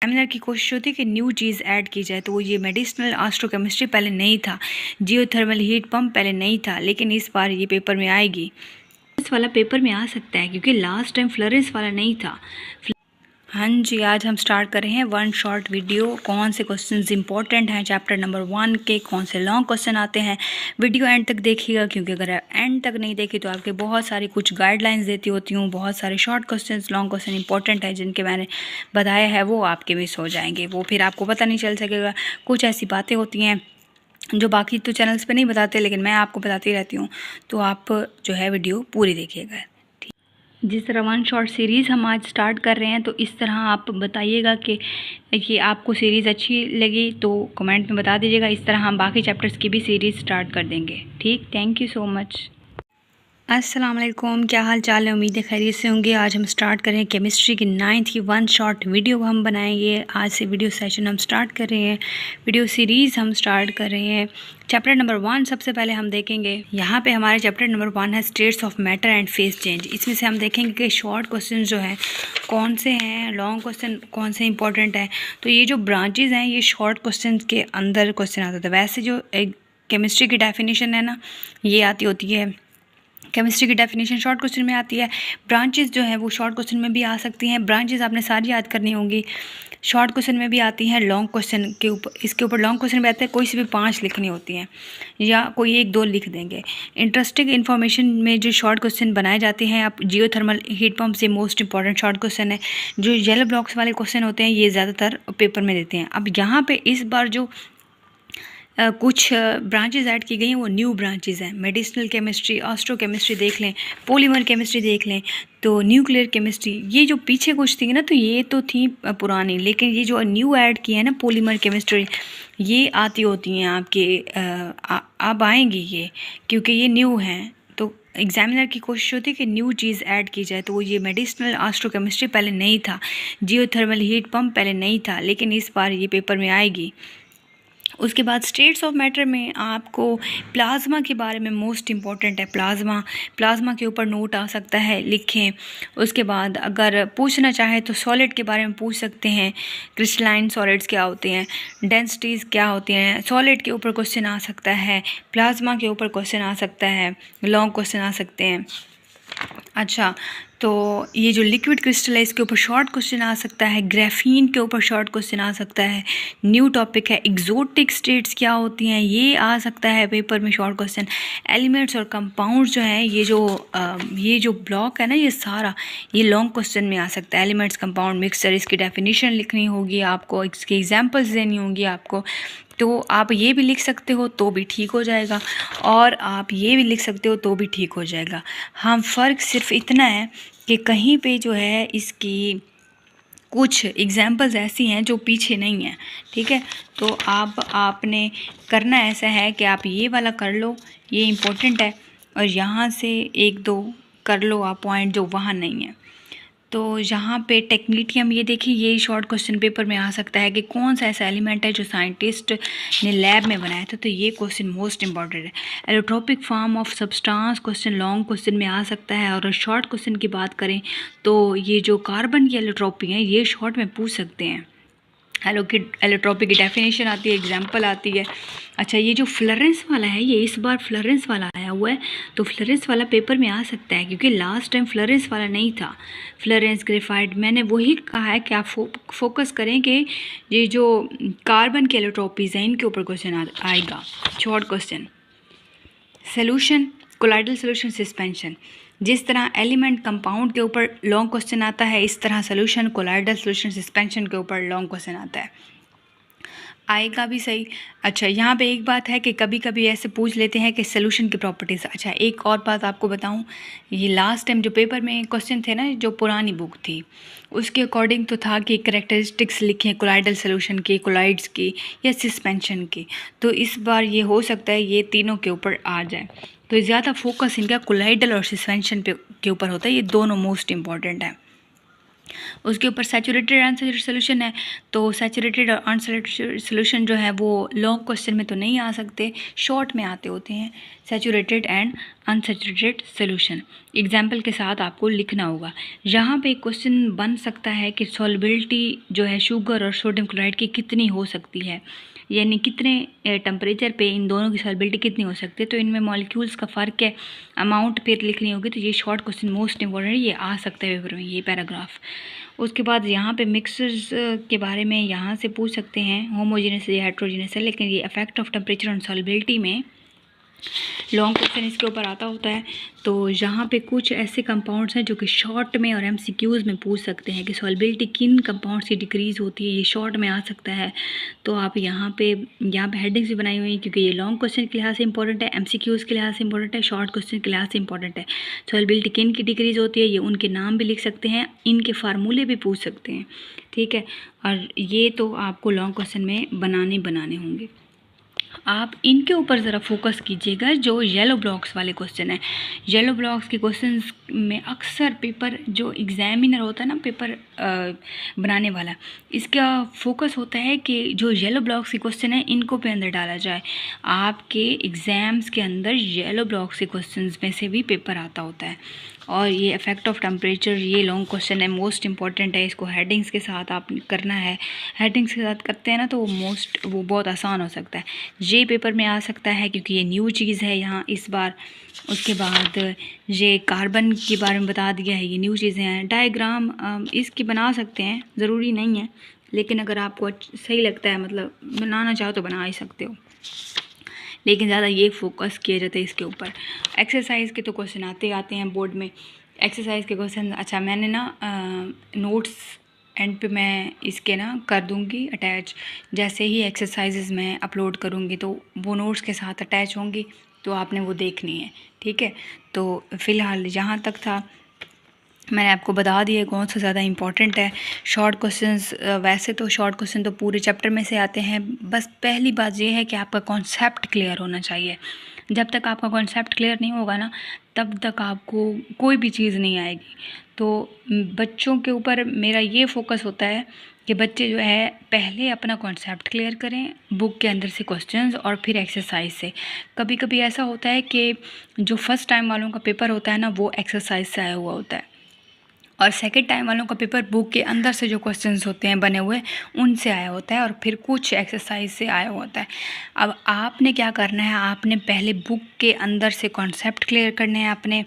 Examiner की कोशिश होती है कि न्यू चीज़ ऐड की जाए, तो वो ये मेडिसिनल एस्ट्रोकेमिस्ट्री पहले नहीं था, जियोथर्मल हीट पंप पहले नहीं था, लेकिन इस बार ये पेपर में आएगी। इस वाला पेपर में आ सकता है क्योंकि लास्ट टाइम फ्लोरेंस वाला नहीं था। हाँ जी, आज हम स्टार्ट कर रहे हैं वन शॉर्ट वीडियो। कौन से क्वेश्चंस इंपॉर्टेंट हैं चैप्टर नंबर 1 के, कौन से लॉन्ग क्वेश्चन आते हैं, वीडियो एंड तक देखिएगा, क्योंकि अगर एंड तक नहीं देखी तो आपके बहुत सारी कुछ गाइडलाइंस देती होती हूँ, बहुत सारे short questions long question important है जिनके मैंने बताया है वो आपके मिस हो जाएंगे, वो फिर आपको पता नहीं चल सकेगा। कुछ ऐसी बातें होती हैं जो बाकी तो चैनल्स पे नहीं बताते, लेकिन मैं आपको बताती रहती हूँ, तो आप जो है वीडियो पूरी देखिएगा। जिस तरह वन शॉर्ट सीरीज़ हम आज स्टार्ट कर रहे हैं, तो इस तरह आप बताइएगा कि आपको सीरीज़ अच्छी लगी तो कमेंट में बता दीजिएगा। इस तरह हम बाकी चैप्टर्स की भी सीरीज़ स्टार्ट कर देंगे। ठीक, थैंक यू सो मच। अस्सलाम वालेकुम, क्या हाल चाल है? उम्मीद है खैरियत से होंगे। आज हम स्टार्ट कर रहे हैं केमिस्ट्री की 9th की वन शॉर्ट वीडियो हम बनाएंगे। आज से वीडियो सेशन हम स्टार्ट कर रहे हैं, वीडियो सीरीज़ हम स्टार्ट कर रहे हैं। चैप्टर नंबर 1 सबसे पहले हम देखेंगे। यहाँ पे हमारे चैप्टर नंबर 1 है states of matter and phase change. इसमें से हम देखेंगे कि शॉर्ट क्वेश्चन जो है कौन से हैं, लॉन्ग क्वेश्चन कौन से इंपॉर्टेंट हैं। तो ये जो ब्रांचेज हैं ये शॉर्ट क्वेश्चन के अंदर क्वेश्चन आता था। वैसे जो एक केमिस्ट्री की डेफिनेशन है ना, ये आती होती है, केमिस्ट्री की डेफिनेशन शॉर्ट क्वेश्चन में आती है। ब्रांचेस जो है वो शॉर्ट क्वेश्चन में भी आ सकती हैं। ब्रांचेस आपने सारी याद करनी होंगी, शॉर्ट क्वेश्चन में भी आती हैं, लॉन्ग क्वेश्चन के ऊपर, इसके ऊपर लॉन्ग क्वेश्चन में आता है। कोई सी भी 5 लिखनी होती हैं या कोई 1-2 लिख देंगे। इंटरेस्टिंग इन्फॉर्मेशन में जो शॉर्ट क्वेश्चन बनाए जाते हैं, आप जियोथर्मल हीट पंप से मोस्ट इंपॉर्टेंट शॉर्ट क्वेश्चन है। जो येलो ब्लॉक्स वाले क्वेश्चन होते हैं ये ज़्यादातर पेपर में देते हैं। अब यहाँ पर इस बार जो कुछ ब्रांचेस ऐड की गई हैं वो न्यू ब्रांचेस हैं। मेडिसिनल केमिस्ट्री, ऑस्ट्रोकेमिस्ट्री देख लें, पॉलीमर केमिस्ट्री देख लें, तो न्यूक्लियर केमिस्ट्री, ये जो पीछे कुछ थी ना तो ये तो थी पुरानी, लेकिन ये जो न्यू ऐड की है ना पॉलीमर केमिस्ट्री, ये आती होती हैं आपके अब आएंगी ये, क्योंकि ये न्यू हैं। तो एग्जामिनर की कोशिश होती है कि न्यू चीज़ ऐड की जाए, तो वो ये मेडिसिनल एस्ट्रोकेमिस्ट्री पहले नहीं था, जियोथर्मल हीट पंप पहले नहीं था, लेकिन इस बार ये पेपर में आएगी। उसके बाद स्टेट्स ऑफ मैटर में आपको प्लाज्मा के बारे में मोस्ट इम्पॉर्टेंट है। प्लाज्मा के ऊपर नोट आ सकता है, लिखें। उसके बाद अगर पूछना चाहे तो सॉलिड के बारे में पूछ सकते हैं, क्रिस्टलाइन सॉलिड्स क्या होते हैं, डेंसिटीज़ क्या होती हैं। सॉलिड के ऊपर क्वेश्चन आ सकता है, प्लाज्मा के ऊपर क्वेश्चन आ सकता है, लॉन्ग क्वेश्चन आ सकते हैं। अच्छा, तो ये जो लिक्विड क्रिस्टल है इसके ऊपर शॉर्ट क्वेश्चन आ सकता है, ग्राफीन के ऊपर शॉर्ट क्वेश्चन आ सकता है। न्यू टॉपिक है एक्सोटिक स्टेट्स क्या होती हैं, ये आ सकता है पेपर में शॉर्ट क्वेश्चन। एलिमेंट्स और कंपाउंड्स जो हैं, ये जो ब्लॉक है ना, ये सारा ये लॉन्ग क्वेश्चन में आ सकता है। एलिमेंट्स, कंपाउंड, मिक्सचर, इसकी डेफिनेशन लिखनी होगी आपको, इसके एग्जाम्पल्स देनी होंगी आपको। तो आप ये भी लिख सकते हो तो भी ठीक हो जाएगा, और आप ये भी लिख सकते हो तो भी ठीक हो जाएगा। हाँ, फ़र्क सिर्फ इतना है कि कहीं पे जो है इसकी कुछ एग्जाम्पल्स ऐसी हैं जो पीछे नहीं हैं। ठीक है, तो आपने करना ऐसा है कि आप ये वाला कर लो, ये इम्पोर्टेंट है, और यहाँ से 1-2 कर लो आप पॉइंट जो वहाँ नहीं है। तो यहाँ पे टेक्नीटियम, ये देखिए, ये शॉर्ट क्वेश्चन पेपर में आ सकता है कि कौन सा ऐसा एलिमेंट है जो साइंटिस्ट ने लैब में बनाया था, तो ये क्वेश्चन मोस्ट इंपॉर्टेंट है। Allotropic form of substance question long question में आ सकता है। और शॉर्ट क्वेश्चन की बात करें तो ये जो कार्बन की एलोट्रोपी है ये शॉर्ट में पूछ सकते हैं। एलोट्रोपी की डेफिनेशन आती है, एग्जाम्पल आती है। अच्छा, ये जो फ्लोरेंस वाला है, ये इस बार फ्लोरेंस वाला आया हुआ है, तो फ्लोरेंस वाला पेपर में आ सकता है क्योंकि लास्ट टाइम फ्लोरेंस वाला नहीं था। फ्लोरेंस, ग्रेफाइट, मैंने वही कहा है कि आप फोकस करें कि ये जो कार्बन की एलोट्रोपीज़ हैं इनके ऊपर क्वेश्चन आएगा, short question. Solution, colloidal solution, suspension. जिस तरह एलिमेंट कंपाउंड के ऊपर लॉन्ग क्वेश्चन आता है, इस तरह सोल्यूशन, कोलाइडल सोल्यूशन, सस्पेंशन के ऊपर लॉन्ग क्वेश्चन आता है, आएगा भी सही। अच्छा, यहाँ पे एक बात है कि कभी कभी ऐसे पूछ लेते हैं कि सोल्यूशन की प्रॉपर्टीज़। अच्छा, एक और बात आपको बताऊँ, ये लास्ट टाइम जो पेपर में क्वेश्चन थे ना, जो पुरानी बुक थी उसके अकॉर्डिंग तो था कि कैरेक्टरिस्टिक्स लिखें कोलाइडल सोल्यूशन की, कोलाइड्स की या सस्पेंशन की। तो इस बार ये हो सकता है ये तीनों के ऊपर आ जाए, तो ज़्यादा फोकस इनका कोलाइडल और सस्पेंशन के ऊपर होता है। ये दोनों मोस्ट इम्पॉर्टेंट है। उसके ऊपर सैचुरेटेड अनसैचुरेटेड सोल्यूशन है, तो सैचुरेटेड और अनसैचुरेटेड सोल्यूशन जो है वो लॉन्ग क्वेश्चन में तो नहीं आ सकते, शॉर्ट में आते होते हैं saturated and unsaturated solution. Example के साथ आपको लिखना होगा। यहाँ पे क्वेश्चन बन सकता है कि सॉल्युबिलिटी जो है शुगर और सोडियम क्लोराइड की कितनी हो सकती है, यानी कितने टेम्परेचर पे इन दोनों की सॉल्युबिलिटी कितनी हो सकती है, तो इनमें मॉलिक्यूल्स का फ़र्क है, अमाउंट पे लिखनी होगी। तो ये शॉर्ट क्वेश्चन मोस्ट इंपॉर्टेंट है, ये आ सकता है पेपर में ये पैराग्राफ। उसके बाद यहाँ पे मिक्सर्स के बारे में यहाँ से पूछ सकते हैं, होमोजेनस या हेट्रोजेनस है, लेकिन ये effect of temperature on solubility में लॉन्ग क्वेश्चन इसके ऊपर आता होता है। तो यहाँ पे कुछ ऐसे कंपाउंड्स हैं जो कि शॉर्ट में और एमसीक्यूज़ में पूछ सकते हैं कि सॉल्युबिलिटी किन कंपाउंड्स की डिक्रीज़ होती है, ये शॉर्ट में आ सकता है। तो आप यहाँ पे हेडिंग्स भी बनाई हुई हैं, क्योंकि ये लॉन्ग क्वेश्चन के लिहाज से इंपॉर्टेंट है, एमसीक्यूज़ के लिहाज से इंपॉर्टेंट है, शॉर्ट क्वेश्चन के लिहाज से इंपॉर्टेंट है। सॉल्युबिलिटी किन की डिक्रीज़ होती है, ये उनके नाम भी लिख सकते हैं, इनके फार्मूले भी पूछ सकते हैं, ठीक है। और ये तो आपको लॉन्ग क्वेश्चन में बनाने होंगे। आप इनके ऊपर ज़रा फोकस कीजिएगा, जो येलो ब्लॉक्स वाले क्वेश्चन है। येलो ब्लॉक्स के क्वेश्चंस में अक्सर पेपर जो एग्जामिनर होता है ना, पेपर बनाने वाला, इसका फोकस होता है कि जो येलो ब्लॉक्स के क्वेश्चन है इनको पे अंदर डाला जाए। आपके एग्ज़ाम्स के अंदर येलो ब्लॉक्स के क्वेश्चंस में से भी पेपर आता होता है। और ये इफेक्ट ऑफ टेम्परेचर, ये लॉन्ग क्वेश्चन है, मोस्ट इंपॉर्टेंट है, इसको हेडिंग्स के साथ आप करना है। हेडिंग्स के साथ करते हैं ना तो वो बहुत आसान हो सकता है। ये पेपर में आ सकता है क्योंकि ये न्यू चीज़ है यहाँ इस बार। उसके बाद ये कार्बन के बारे में बता दिया है, ये न्यू चीज़ें हैं। डायग्राम इसकी बना सकते हैं, ज़रूरी नहीं है, लेकिन अगर आपको सही लगता है, मतलब बनाना चाहो तो बना ही सकते हो, लेकिन ज़्यादा ये फोकस किया जाता है इसके ऊपर। एक्सरसाइज के तो क्वेश्चन आते हैं बोर्ड में। एक्सरसाइज के क्वेश्चन, अच्छा मैंने ना नोट्स एंड पे मैं इसके ना कर दूँगी अटैच, जैसे ही एक्सरसाइजेज मैं अपलोड करूँगी तो वो नोट्स के साथ अटैच होंगी, तो आपने वो देखनी है, ठीक है। तो फ़िलहाल यहाँ तक था, मैंने आपको बता दिया कौन सा ज़्यादा इंपॉर्टेंट है। शॉर्ट क्वेश्चंस, वैसे तो शॉर्ट क्वेश्चन तो पूरे चैप्टर में से आते हैं, बस पहली बात ये है कि आपका कॉन्सेप्ट क्लियर होना चाहिए। जब तक आपका कॉन्सेप्ट क्लियर नहीं होगा ना, तब तक आपको कोई भी चीज़ नहीं आएगी। तो बच्चों के ऊपर मेरा ये फोकस होता है कि बच्चे जो है पहले अपना कॉन्सेप्ट क्लियर करें बुक के अंदर से क्वेश्चंस, और फिर एक्सरसाइज से। कभी कभी ऐसा होता है कि जो फर्स्ट टाइम वालों का पेपर होता है ना, वो एक्सरसाइज से आया हुआ होता है, और सेकेंड टाइम वालों का पेपर बुक के अंदर से जो क्वेश्चंस होते हैं बने हुए, उनसे आया होता है, और फिर कुछ एक्सरसाइज से आया होता है। अब आपने क्या करना है, आपने पहले बुक के अंदर से कॉन्सेप्ट क्लियर करने हैं अपने,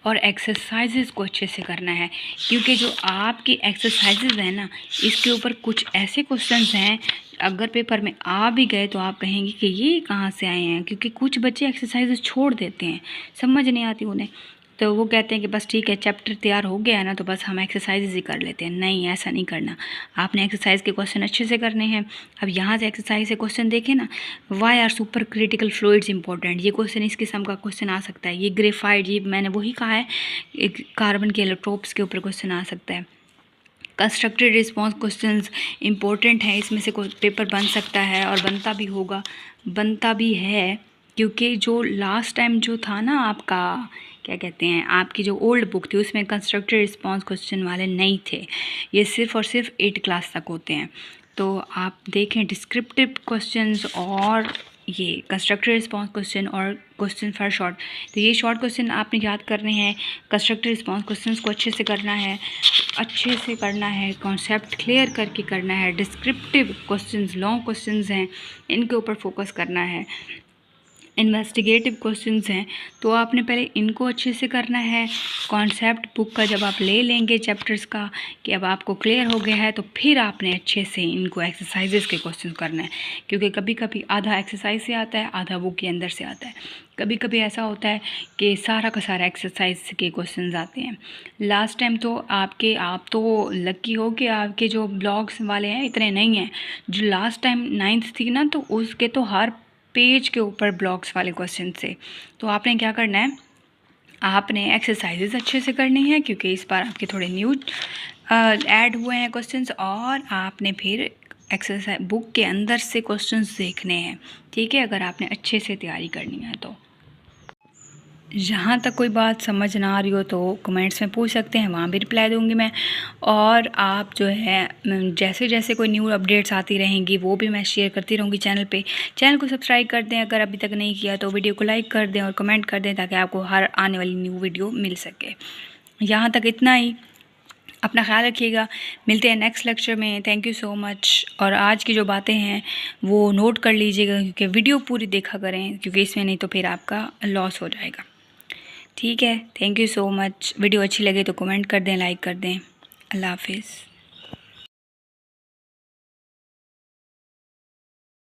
और एक्सरसाइजेज को अच्छे से करना है, क्योंकि जो आपकी एक्सरसाइजेज हैं ना, इसके ऊपर कुछ ऐसे क्वेश्चंस हैं अगर पेपर में आ भी गए तो आप कहेंगे कि ये कहाँ से आए हैं, क्योंकि कुछ बच्चे एक्सरसाइजेज छोड़ देते हैं, समझ नहीं आती उन्हें, तो वो कहते हैं कि बस ठीक है चैप्टर तैयार हो गया है ना, तो बस हम एक्सरसाइज ही कर लेते हैं। नहीं, ऐसा नहीं करना, आपने एक्सरसाइज के क्वेश्चन अच्छे से करने हैं। अब यहाँ से एक्सरसाइज से क्वेश्चन देखें ना, why are supercritical fluids important, ये क्वेश्चन इस किस्म का क्वेश्चन आ सकता है। ये ग्रेफाइट, ये मैंने वही कहा है, एक कार्बन के इलेक्ट्रोप्स के ऊपर क्वेश्चन आ सकता है। कंस्ट्रक्टेड रिस्पॉन्स क्वेश्चंस इंपॉर्टेंट है, इसमें से कोई पेपर बन सकता है, और बनता भी होगा, बनता भी है, क्योंकि जो लास्ट टाइम जो था ना आपका, क्या कहते हैं, आपकी जो ओल्ड बुक थी, उसमें कंस्ट्रक्टेड रिस्पॉन्स क्वेश्चन वाले नहीं थे, ये सिर्फ और सिर्फ 8 क्लास तक होते हैं। तो आप देखें डिस्क्रिप्टिव क्वेश्चंस और ये कंस्ट्रक्टेड रिस्पॉन्स क्वेश्चन और क्वेश्चन फॉर शॉर्ट, तो ये शॉर्ट क्वेश्चन आपने याद करने हैं। कंस्ट्रक्टेड रिस्पॉन्स क्वेश्चंस को अच्छे से करना है, अच्छे से करना है, कॉन्सेप्ट क्लियर करके करना है। डिस्क्रिप्टिव क्वेश्चंस, लॉन्ग क्वेश्चंस हैं, इनके ऊपर फोकस करना है। इन्वेस्टिगेटिव क्वेश्चंस हैं, तो आपने पहले इनको अच्छे से करना है। कॉन्सेप्ट बुक का जब आप ले लेंगे चैप्टर्स का कि अब आपको क्लियर हो गया है, तो फिर आपने अच्छे से इनको एक्सरसाइजेस के क्वेश्चन करना है, क्योंकि कभी कभी आधा एक्सरसाइज से आता है, आधा बुक के अंदर से आता है। कभी कभी ऐसा होता है कि सारा का सारा एक्सरसाइज के क्वेश्चंस आते हैं। लास्ट टाइम तो आप तो लकी हो कि आपके जो ब्लॉग्स वाले हैं इतने नहीं हैं। जो लास्ट टाइम 9th थी ना, तो उसके तो हर पेज के ऊपर ब्लॉक्स वाले क्वेश्चन से। तो आपने क्या करना है, आपने एक्सरसाइजेज अच्छे से करनी है, क्योंकि इस बार आपके थोड़े न्यू ऐड हुए हैं क्वेश्चंस, और आपने फिर एक्सरसाइज बुक के अंदर से क्वेश्चंस देखने हैं, ठीक है, अगर आपने अच्छे से तैयारी करनी है तो। जहाँ तक कोई बात समझ ना आ रही हो तो कमेंट्स में पूछ सकते हैं, वहाँ भी रिप्लाई दूँगी मैं। और आप जो है जैसे जैसे कोई न्यू अपडेट्स आती रहेंगी वो भी मैं शेयर करती रहूँगी चैनल पे। चैनल को सब्सक्राइब कर दें अगर अभी तक नहीं किया तो, वीडियो को लाइक कर दें और कमेंट कर दें ताकि आपको हर आने वाली न्यू वीडियो मिल सके। यहाँ तक इतना ही, अपना ख्याल रखिएगा। मिलते हैं नेक्स्ट लेक्चर में। Thank you so much. और आज की जो बातें हैं वो नोट कर लीजिएगा क्योंकि वीडियो पूरी देखा करें, क्योंकि इसमें नहीं तो फिर आपका लॉस हो जाएगा। ठीक है, thank you so much. Video अच्छी लगे तो कमेंट कर दें, लाइक कर दें। अल्लाह हाफिज़।